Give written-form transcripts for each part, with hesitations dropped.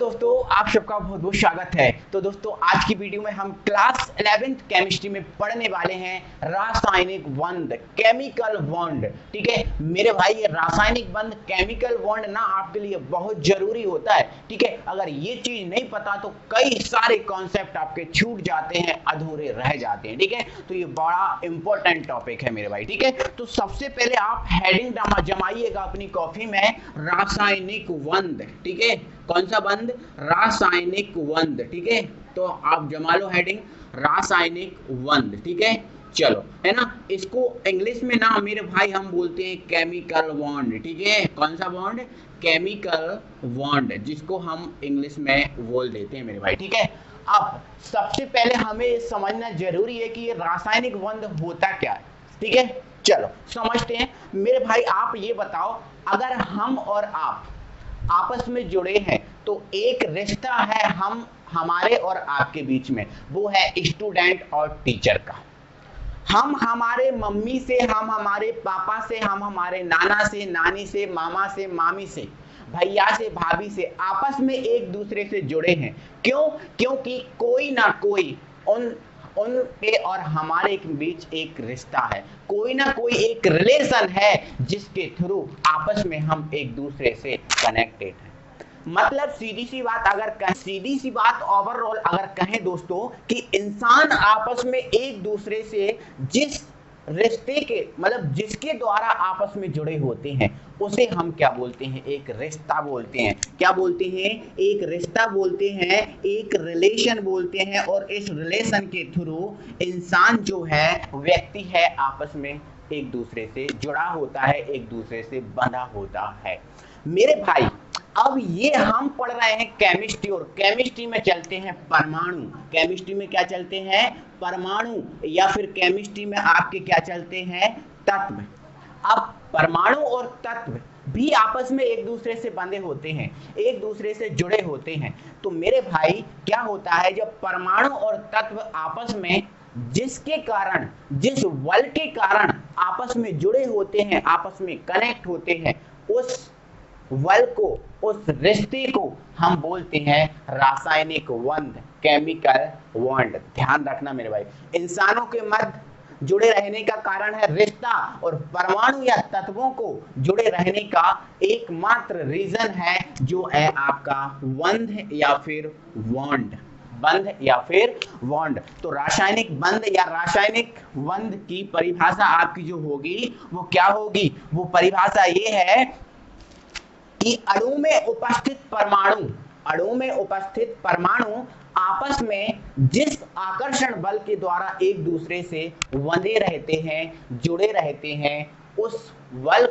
दोस्तों, आप सबका बहुत बहुत स्वागत है। तो दोस्तों, आज की वीडियो में हम क्लास 11th केमिस्ट्री में पढ़ने वाले हैं रासायनिक बंध, केमिकल बॉन्ड। ठीक है मेरे भाई, ये रासायनिक बंध, केमिकल बॉन्ड ना आपके लिए बहुत जरूरी होता है। ठीक है, अगर ये चीज नहीं पता तो कई सारे कॉन्सेप्ट आपके छूट जाते हैं, अधूरे रह जाते हैं। ठीक है, तो ये बड़ा इंपॉर्टेंट टॉपिक है मेरे भाई। ठीक है, तो सबसे पहले आप हेडिंग जमाइएगा अपनी कॉपी में, रासायनिक बंध। ठीक है, कौन सा बंध? रासायनिक बंध। ठीक है, तो आप जमा लो हेडिंग रासायनिक बंध। ठीक है, चलो, है ना। इसको इंग्लिश में ना मेरे भाई हम बोलते हैं केमिकल बॉन्ड। ठीक है, कौन सा बॉन्ड? केमिकल बॉन्ड, जिसको हम इंग्लिश में बोल देते हैं मेरे भाई। ठीक है, अब सबसे पहले हमें समझना जरूरी है कि ये रासायनिक बंध होता क्या है। ठीक है, चलो समझते हैं मेरे भाई। आप ये बताओ, अगर हम और आप आपस में जुड़े हैं तो एक रिश्ता है हमारे और आपके बीच में, वो है स्टूडेंट और टीचर का। हम हमारे मम्मी से, हम हमारे पापा से, हम हमारे नाना से, नानी से, मामा से, मामी से, भैया से, भाभी से आपस में एक दूसरे से जुड़े हैं। क्यों? क्योंकि कोई ना कोई उनके और हमारे बीच एक रिश्ता है, कोई ना कोई एक रिलेशन है जिसके थ्रू आपस में हम एक दूसरे से कनेक्टेड हैं। मतलब सीधी सी बात ओवरऑल अगर कहें दोस्तों, कि इंसान आपस में एक दूसरे से जिस रिश्ते के, मतलब जिसके द्वारा आपस में जुड़े होते हैं, उसे हम क्या बोलते हैं? एक रिश्ता बोलते हैं। क्या बोलते हैं? एक रिश्ता बोलते हैं, एक रिलेशन बोलते हैं। और इस रिलेशन के थ्रू इंसान जो है, व्यक्ति है, आपस में एक दूसरे से जुड़ा होता है, एक दूसरे से बंधा होता है मेरे भाई। अब ये हम पढ़ रहे हैं केमिस्ट्री, और केमिस्ट्री में चलते हैं परमाणु। केमिस्ट्री में क्या चलते हैं? परमाणु, या फिर केमिस्ट्री में आपके क्या चलते हैं? तत्व। अब परमाणु और तत्व भी आपस में एक दूसरे से बंधे होते हैं, एक दूसरे से जुड़े होते हैं। तो मेरे भाई क्या होता है, जब परमाणु और तत्व आपस में जिसके कारण, जिस बल के कारण आपस में जुड़े होते हैं, आपस में कनेक्ट होते हैं, उस बल को, उस रिश्ते को हम बोलते हैं रासायनिक बंध, केमिकल बॉन्ड। ध्यान रखना मेरे भाई, इंसानों के मध्य जुड़े रहने का कारण है रिश्ता, और परमाणु या तत्वों को जुड़े रहने का एकमात्र रीजन है जो है आपका बंध या फिर बॉन्ड। बंध या फिर बॉन्ड। तो रासायनिक बंध या रासायनिक बंध की परिभाषा आपकी जो होगी वो क्या होगी? वो परिभाषा ये है कि अणु में उपस्थित परमाणु आपस में जिस आकर्षण बल के द्वारा एक दूसरे से बंधे रहते हैं, जुड़े रहते हैं, उस बल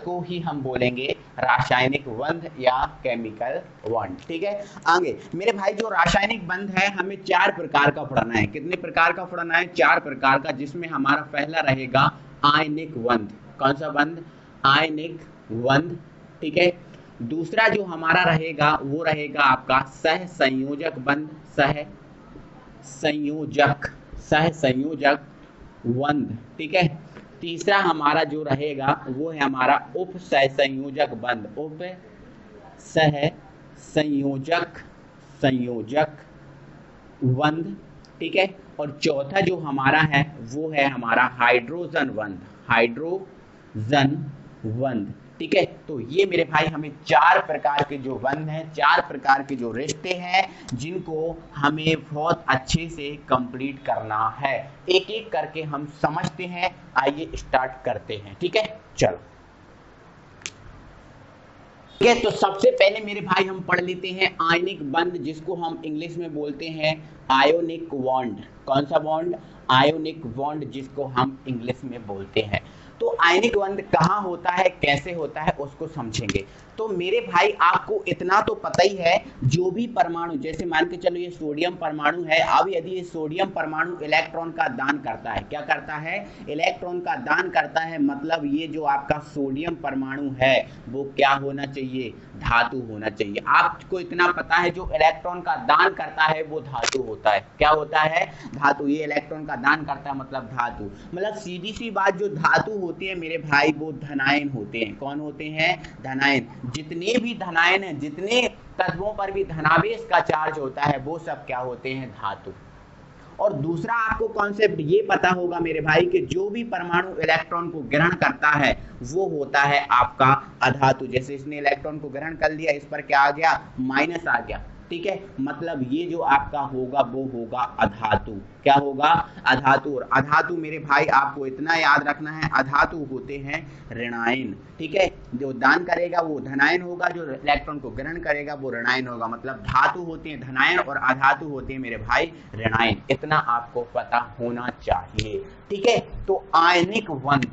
को ही हम बोलेंगे रासायनिक बंध या केमिकल बॉन्ड। ठीक है, आगे मेरे भाई, जो रासायनिक बंध है हमें 4 प्रकार का पढ़ना है। कितने प्रकार का पढ़ना है? 4 प्रकार का, जिसमें हमारा पहला रहेगा आयनिक बंध। कौन सा बंध? आयनिक बंध। ठीक है, दूसरा जो हमारा रहेगा वो रहेगा आपका सहसंयोजक बंध, सहसंयोजक बंध। ठीक है, तीसरा हमारा जो रहेगा वो है हमारा उप सहसंयोजक बंध, उप सहसंयोजक बंध। ठीक है, और चौथा जो हमारा है वो है हमारा हाइड्रोजन बंध। ठीक है, तो ये मेरे भाई हमें 4 प्रकार के जो बंध हैं, 4 प्रकार के जो रिश्ते हैं, जिनको हमें बहुत अच्छे से कंप्लीट करना है। एक एक करके हम समझते हैं, आइए स्टार्ट करते हैं। ठीक है, चलो। ठीक है, तो सबसे पहले मेरे भाई हम पढ़ लेते हैं आयनिक बंध, जिसको हम इंग्लिश में बोलते हैं आयोनिक बॉन्ड। कौन सा बॉन्ड? आयोनिक बॉन्ड, जिसको हम इंग्लिश में बोलते हैं। तो आयनिक बंध कहाँ होता है, कैसे होता है, उसको समझेंगे। तो मेरे भाई आपको इतना तो पता ही है, जो भी परमाणु, जैसे मान के चलो ये सोडियम परमाणु है। अब यदि ये सोडियम परमाणु इलेक्ट्रॉन का दान करता है, क्या करता है? इलेक्ट्रॉन का दान करता है, मतलब ये जो आपका सोडियम परमाणु है वो क्या होना चाहिए? धातु होना चाहिए। आपको इतना पता है, जो इलेक्ट्रॉन का दान करता है वो धातु होता है। क्या होता है? धातु। ये इलेक्ट्रॉन का दान करता है मतलब धातु। मतलब सीधी सी बात, जो धातु होते हैं मेरे भाई, वो धनायन होते हैं। कौन होते हैं? धनायन। जितने भी धनायन हैं, जितने तत्वों पर भी धनावेश का चार्ज होता है, वो सब क्या होते हैं? धातु। और दूसरा आपको कॉन्सेप्ट ये पता होगा मेरे भाई कि जो भी परमाणु इलेक्ट्रॉन को ग्रहण करता है वो होता है आपका अधातु। जैसे इसने इलेक्ट्रॉन को ग्रहण कर लिया, इस पर क्या आ गया? माइनस आ गया। ठीक है, मतलब ये जो आपका होगा वो होगा अधातु। क्या होगा? अधातु। और अधातु मेरे भाई आपको इतना याद रखना है, अधातु होते हैं ऋणायन। ठीक है, जो दान करेगा वो धनायन होगा, जो इलेक्ट्रॉन को ग्रहण करेगा वो ऋणायन होगा। मतलब धातु होते हैं धनायन और अधातु होते हैं मेरे भाई ऋणायन। इतना आपको पता होना चाहिए। ठीक है, तो आयनिक बंध,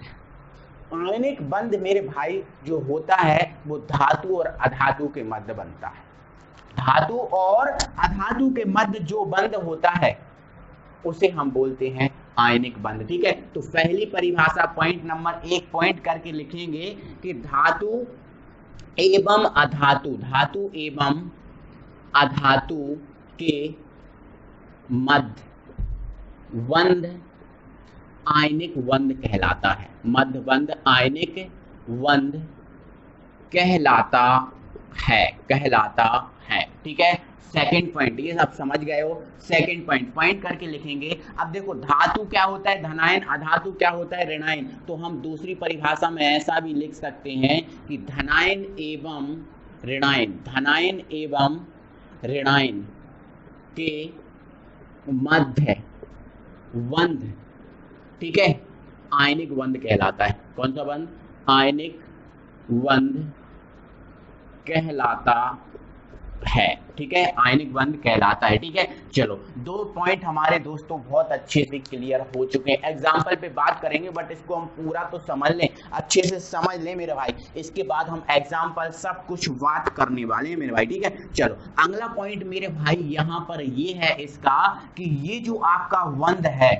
आयनिक बंध मेरे भाई जो होता है वो धातु और अधातु के मध्य बनता है। धातु और अधातु के मध्य जो बंध होता है उसे हम बोलते हैं आयनिक बंध। ठीक है, तो पहली परिभाषा पॉइंट नंबर 1 पॉइंट करके लिखेंगे कि धातु एवं अधातु, धातु एवं अधातु के मध्य बंध आयनिक बंध कहलाता है। मध्य बंध आयनिक बंध कहलाता है, कहलाता है। ठीक है, सेकंड पॉइंट, ये सब समझ गए हो। सेकंड पॉइंट पॉइंट करके लिखेंगे। अब देखो धातु क्या होता है? धनायन। अधातु क्या होता है? ऋणायन। तो हम दूसरी परिभाषा में ऐसा भी लिख सकते हैं कि धनायन एवं ऋणायन, धनायन एवं ऋणायन के मध्य बंध, ठीक है, आयनिक बंध कहलाता है। कौन सा बंध? आयनिक बंध कहलाता है। ठीक है, आयनिक बंध कहलाता है। ठीक है, चलो 2 पॉइंट हमारे दोस्तों बहुत अच्छे से क्लियर हो चुके हैं। एग्जाम्पल पे बात करेंगे बट इसको हम पूरा तो समझ लें, अच्छे से समझ लें मेरे भाई, इसके बाद हम एग्जाम्पल सब कुछ बात करने वाले हैं मेरे भाई। ठीक है, चलो अगला पॉइंट मेरे भाई यहाँ पर ये है इसका कि ये जो आपका बंध है,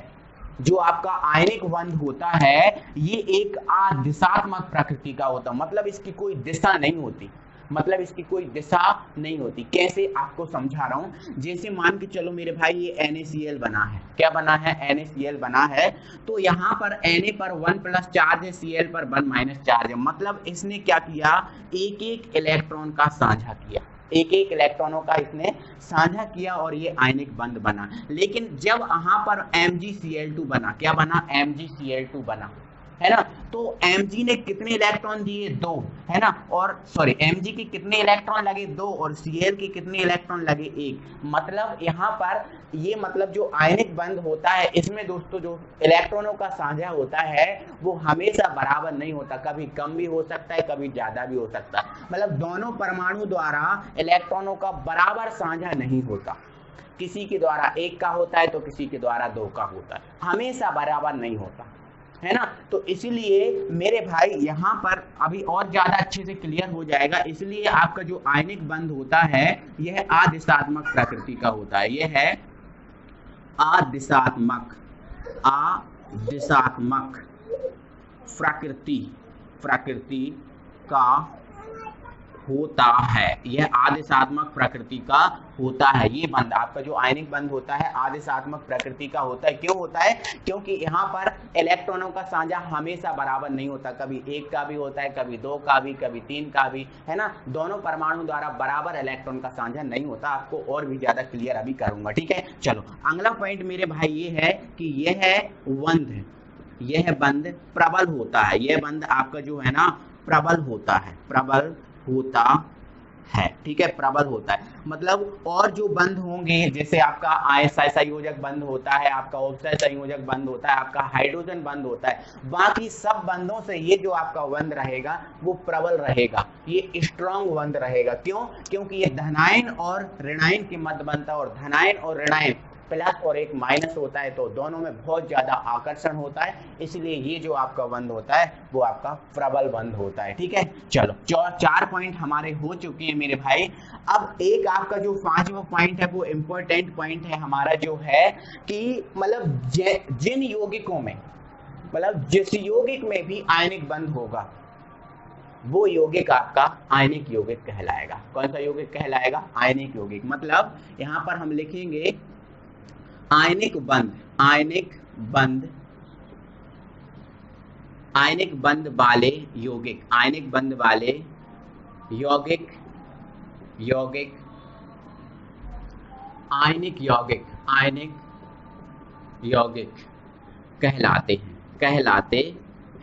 जो आपका आयनिक बंध होता है, ये एक अदिशात्मक प्रकृति का होता है। मतलब इसकी कोई दिशा नहीं होती, मतलब इसकी कोई दिशा नहीं होती। कैसे? आपको समझा रहा हूं। जैसे मान के चलो मेरे भाई ये NaCl बना है। क्या बना है? NaCl बना है। तो यहाँ पर Na पर 1 प्लस चार्ज है, Cl पर 1 माइनस चार्ज है। मतलब इसने क्या किया? एक एक इलेक्ट्रॉन का साझा किया, एक एक इलेक्ट्रॉनों का इसने साझा किया और ये आयनिक बंध बना। लेकिन जब यहाँ पर MgCl2 बना, क्या बना? MgCl2 बना, है ना। तो Mg ने कितने इलेक्ट्रॉन दिए? 2, है ना। और सॉरी, Mg के कितने इलेक्ट्रॉन लगे? 2। और Cl के कितने इलेक्ट्रॉन लगे? 1। मतलब यहाँ पर ये मतलब जो आयनिक बंध होता है इसमें दोस्तों जो इलेक्ट्रॉनों का साझा होता है वो हमेशा बराबर नहीं होता, कभी कम भी हो सकता है, कभी ज्यादा भी हो सकता है। मतलब दोनों परमाणु द्वारा इलेक्ट्रॉनों का बराबर साझा नहीं होता, किसी के द्वारा 1 का होता है तो किसी के द्वारा 2 का होता है, हमेशा बराबर नहीं होता, है ना। तो इसलिए मेरे भाई यहाँ पर अभी और ज्यादा अच्छे से क्लियर हो जाएगा। इसलिए आपका जो आयनिक बंध होता है यह अदिशात्मक प्रकृति का होता है। यह है अदिशात्मक, अदिशात्मक प्रकृति का होता है। यह आदिशात्मक प्रकृति का होता है। ये बंध आपका जो आयनिक बंध होता है आदिशात्मक प्रकृति का होता है। क्यों होता है? क्योंकि यहाँ पर इलेक्ट्रॉनों का साझा हमेशा बराबर नहीं होता, कभी 1 का भी होता है, कभी 2 का भी, कभी 3 का भी, है ना। दोनों परमाणु द्वारा बराबर इलेक्ट्रॉन का साझा नहीं होता। आपको और भी ज्यादा क्लियर अभी करूंगा। ठीक है, चलो अगला पॉइंट मेरे भाई ये है कि यह है बंध, यह बंध प्रबल होता है। यह बंध आपका जो है ना प्रबल होता है, प्रबल होता है। ठीक है, प्रबल होता है। मतलब और जो बंध होंगे जैसे आपका आयसाय संयोजक बंध होता है, आपका ऑक्साइड संयोजक बंध होता है, आपका हाइड्रोजन बंध होता है, बाकी सब बंधों से ये जो आपका बंध रहेगा वो प्रबल रहेगा, ये स्ट्रॉन्ग बंध रहेगा। क्यों? क्योंकि ये धनायन और ऋणायन के मध्य बनता है और धनायन और ऋणायन प्लस और एक माइनस होता है तो दोनों में बहुत ज्यादा आकर्षण होता है, इसलिए ये जो आपका बंध होता है वो आपका प्रबल बंध होता है। ठीक है, चलो 4 पॉइंट हमारे हो चुके हैं मेरे भाई। अब एक आपका जो 5वां पॉइंट है वो इम्पोर्टेंट पॉइंट है हमारा, जो है कि मतलब जिन यौगिकों में, मतलब जिस यौगिक में भी आयनिक बंध होगा वो यौगिक आपका आयनिक यौगिक कहलाएगा। कौन सा यौगिक कहलाएगा? आयनिक यौगिक। मतलब यहाँ पर हम लिखेंगे आयनिक बंध, आयनिक बंध, आयनिक बंध वाले यौगिक, आयनिक बंध वाले यौगिक, यौगिक, आयनिक यौगिक, आयनिक यौगिक कहलाते हैं, कहलाते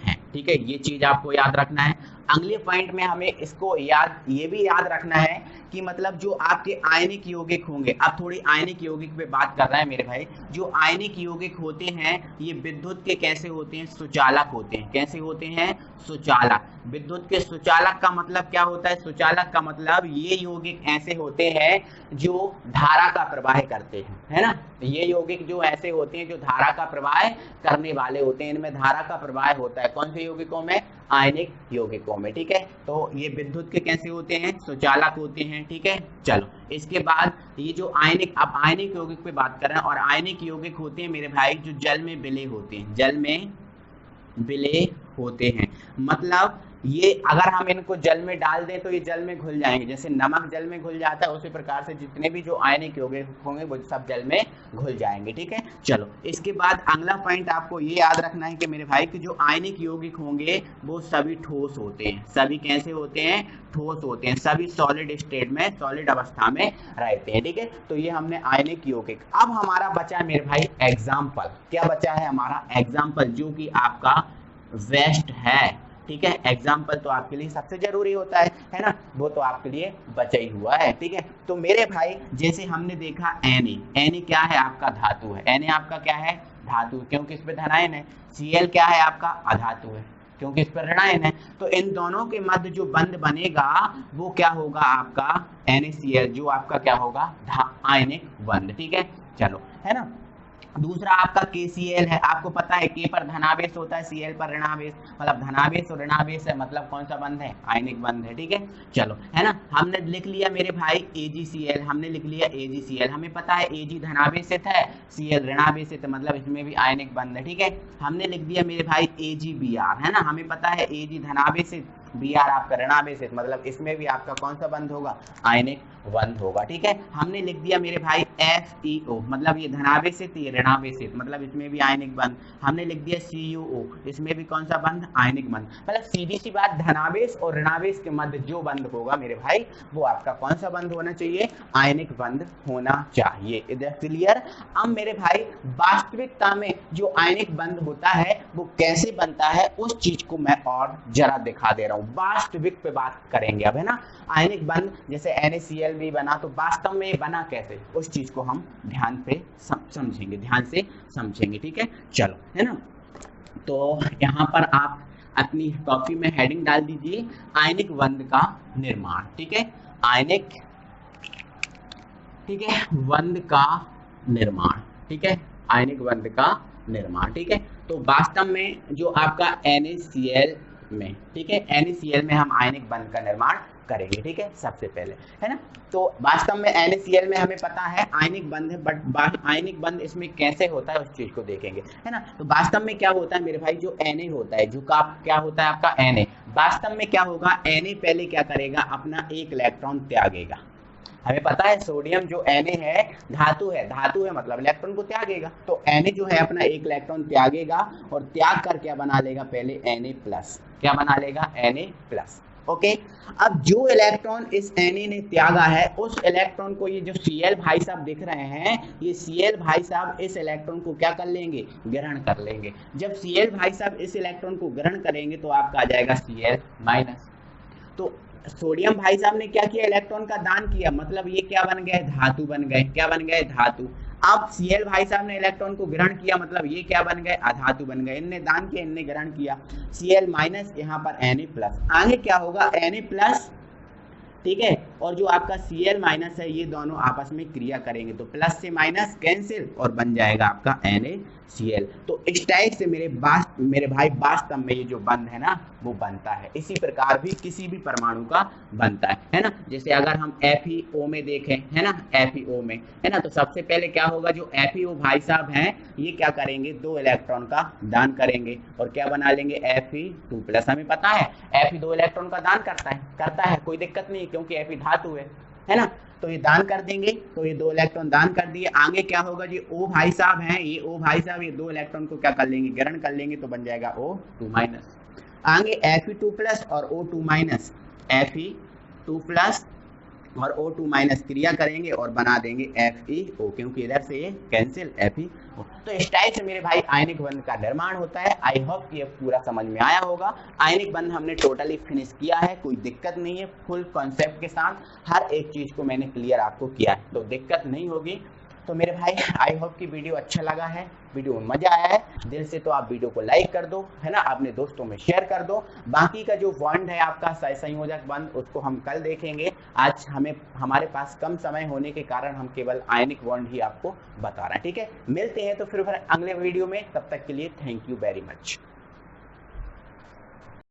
हैं। ठीक है, ये चीज आपको याद रखना है। अगले पॉइंट में हमें इसको ये भी याद रखना है कि मतलब जो आपके आयनिक यौगिक होंगे, अब थोड़ी आयनिक यौगिक पे बात कर रहे हैं मेरे भाई। जो आयनिक यौगिक होते हैं ये विद्युत के कैसे होते हैं, सुचालक होते हैं। कैसे होते हैं, सुचालक। विद्युत के सुचालक का मतलब क्या होता है, सुचालक का मतलब ये यौगिक ऐसे होते हैं जो धारा का प्रवाह करते हैं, है ना। ये यौगिक जो ऐसे होते हैं जो धारा का प्रवाह करने वाले होते हैं, इनमें धारा का प्रवाह होता है। कौन से यौगिकों में, आयनिक यौगिकों में। ठीक है, तो ये विद्युत के कैसे होते हैं, सुचालक होते हैं। ठीक है, चलो इसके बाद ये जो आयनिक, अब आयनिक यौगिक पे बात कर रहे हैं, और आयनिक यौगिक होते हैं मेरे भाई जो जल में विलय होते हैं, जल में विलय होते हैं। मतलब ये अगर हम इनको जल में डाल दें तो ये जल में घुल जाएंगे, जैसे नमक जल में घुल जाता है उसी प्रकार से जितने भी जो आयनिक यौगिक होंगे वो सब जल में घुल जाएंगे। ठीक है, चलो इसके बाद अगला पॉइंट आपको ये याद रखना है कि मेरे भाई कि जो आयनिक यौगिक होंगे वो सभी ठोस होते हैं। सभी कैसे होते हैं, ठोस होते हैं। सभी सॉलिड स्टेट में, सॉलिड अवस्था में रहते हैं। ठीक है, तो ये हमने आयनिक यौगिक। अब हमारा बचा है मेरे भाई एग्जाम्पल। क्या बचा है हमारा, एग्जाम्पल, जो कि आपका वेस्ट है। ठीक है, एग्जाम्पल तो आपके लिए सबसे जरूरी होता है ना, वो तो आपके लिए बचा ही हुआ है। ठीक है, तो मेरे भाई जैसे हमने देखा Na क्या है, आपका धातु है। Na आपका क्या है, धातु, क्योंकि इस पे धनायन है। Cl क्या है, आपका अधातु है, क्योंकि इस पर ऋणायन है। तो इन दोनों के मध्य जो बंध बनेगा वो क्या होगा, आपका NaCl, जो आपका क्या होगा, आयनिक बंध। ठीक है, चलो, है ना। दूसरा आपका KCl है। आपको पता है K पर धनावेश होता है, Cl पर ऋणावेश, मतलब धनावेश और ऋणावेश है, मतलब कौन सा बंध है, आयनिक बंध है। ठीक है, चलो, है ना। हमने लिख लिया मेरे भाई AgCl, हमने लिख लिया AgCl। हमें पता है Ag धनावेशित है, Cl ऋणावेशित है, मतलब इसमें भी आयनिक बंध है। ठीक है, हमने लिख दिया मेरे भाई AgBr, है ना। हमें पता है Ag धनावेशित, Br आपका ऋणावेशित, मतलब इसमें भी आपका कौन सा बंध होगा, आयनिक बंध होगा। ठीक है, हमने लिख दिया मेरे भाई FeO, मतलब ये धनावेशित, ये ऋणावेशित, मतलब इसमें भी आयनिक बंध। हमने लिख दिया CuO, इसमें भी कौन सा बंध, आयनिक बंध। मतलब सीधी सी बात, धनावेश और ऋणावेश के मध्य जो बंध होगा मेरे भाई वो आपका कौन सा बंध होना चाहिए, आयनिक बंध होना चाहिए। इधर क्लियर। अब मेरे भाई वास्तविकता में जो आयनिक बंध होता है वो कैसे बनता है उस चीज को मैं और जरा दिखा दे रहा हूँ। वास्तविक पे बात करेंगे अब, है ना। आयनिक बंध जैसे NaCl भी बना, तो वास्तव में बना कैसे उस चीज को हम ध्यान पे समझेंगे, ध्यान से समझेंगे। ठीक है, चलो, है ना। तो यहाँ पर आप अपनी कॉपी में हेडिंग डाल दीजिए, आयनिक बंध का निर्माण। ठीक है, आयनिक, ठीक है, बंध का निर्माण। ठीक है, आयनिक बंध का निर्माण। ठीक है, तो वास्तव में जो आपका NaCl में, ठीक है, NaCl में हम आयनिक बंध का निर्माण करेंगे। ठीक है, सबसे पहले, है ना। तो वास्तव में NaCl में हमें पता है आयनिक बंध है, बट आयनिक बंध इसमें कैसे होता है उस चीज को देखेंगे, है ना। तो वास्तव में क्या होता है मेरे भाई, जो Na होता है, जो का क्या होता है आपका Na, वास्तव में क्या होगा, Na पहले क्या करेगा, अपना एक इलेक्ट्रॉन त्यागेगा। हमें पता है सोडियम जो Na है धातु है, धातु है मतलब इलेक्ट्रॉन को त्यागेगा। तो Na जो है अपना एक इलेक्ट्रॉन त्यागेगा और त्याग कर क्या बना लेगा, पहले Na+, क्या बना लेगा, Na+। ओके, अब जो इलेक्ट्रॉन इस Na ने त्यागा है उस इलेक्ट्रॉन को ये जो Cl भाई साहब दिख रहे हैं, ये Cl भाई साहब इस इलेक्ट्रॉन को क्या कर लेंगे, ग्रहण कर लेंगे। जब Cl भाई साहब इस इलेक्ट्रॉन को ग्रहण करेंगे तो आपका आ जाएगा Cl-। तो सोडियम भाई साहब ने क्या किया, इलेक्ट्रॉन का दान किया, मतलब ये क्या बन गए, धातु बन गए। क्या बन गए, धातु। अब Cl भाई साहब ने इलेक्ट्रॉन को ग्रहण किया, मतलब ये क्या बन गए, अधातु बन गए। इनने दान किया, इनने ग्रहण किया, Cl- यहाँ पर Na+। आगे क्या होगा, Na+, ठीक है, और जो आपका Cl- है ये दोनों आपस में क्रिया करेंगे, तो प्लस से माइनस कैंसिल और बन जाएगा आपका NaCl। तो इस टाइप से मेरे भाई वास्तव में ये जो बंध है ना वो बनता है। इसी प्रकार भी किसी भी परमाणु का बनता है ना। जैसे अगर हम FeO में देखें, है ना, FeO में, है ना, तो सबसे पहले क्या होगा, जो FeO भाई साहब हैं ये क्या करेंगे, 2 इलेक्ट्रॉन का दान करेंगे और क्या बना लेंगे, Fe2+। हमें पता है Fe 2 इलेक्ट्रॉन का दान करता है, कोई दिक्कत नहीं क्योंकि Fe धातु है ना। तो ये दान कर देंगे, तो ये 2 इलेक्ट्रॉन दान कर दिए। आगे क्या होगा, ये O भाई साहब हैं, ये O भाई साहब ये 2 इलेक्ट्रॉन को क्या कर लेंगे, ग्रहण कर लेंगे, तो बन जाएगा O2-। आगे Fe2+ और O2- Fe2+ और O2- क्रिया करेंगे और बना देंगे FeO, क्योंकि इधर से ये कैंसिल FeO। तो इस टाइप से मेरे भाई आयनिक बंध का निर्माण होता है। आई होप कि ये पूरा समझ में आया होगा। आयनिक बंध हमने टोटली फिनिश किया है, कोई दिक्कत नहीं है। फुल कॉन्सेप्ट के साथ हर एक चीज को मैंने क्लियर आपको किया है, तो दिक्कत नहीं होगी। तो मेरे भाई आई होप कि वीडियो अच्छा लगा है, वीडियो में मजा आया है दिल से, तो आप वीडियो को लाइक कर दो, है ना, अपने दोस्तों में शेयर कर दो। बाकी का जो बॉन्ड है आपका संयोजक बंध, उसको हम कल देखेंगे। आज हमारे पास कम समय होने के कारण हम केवल आयनिक बॉन्ड ही आपको बता रहे हैं। ठीक है, मिलते हैं तो फिर अगले वीडियो में, तब तक के लिए थैंक यू वेरी मच।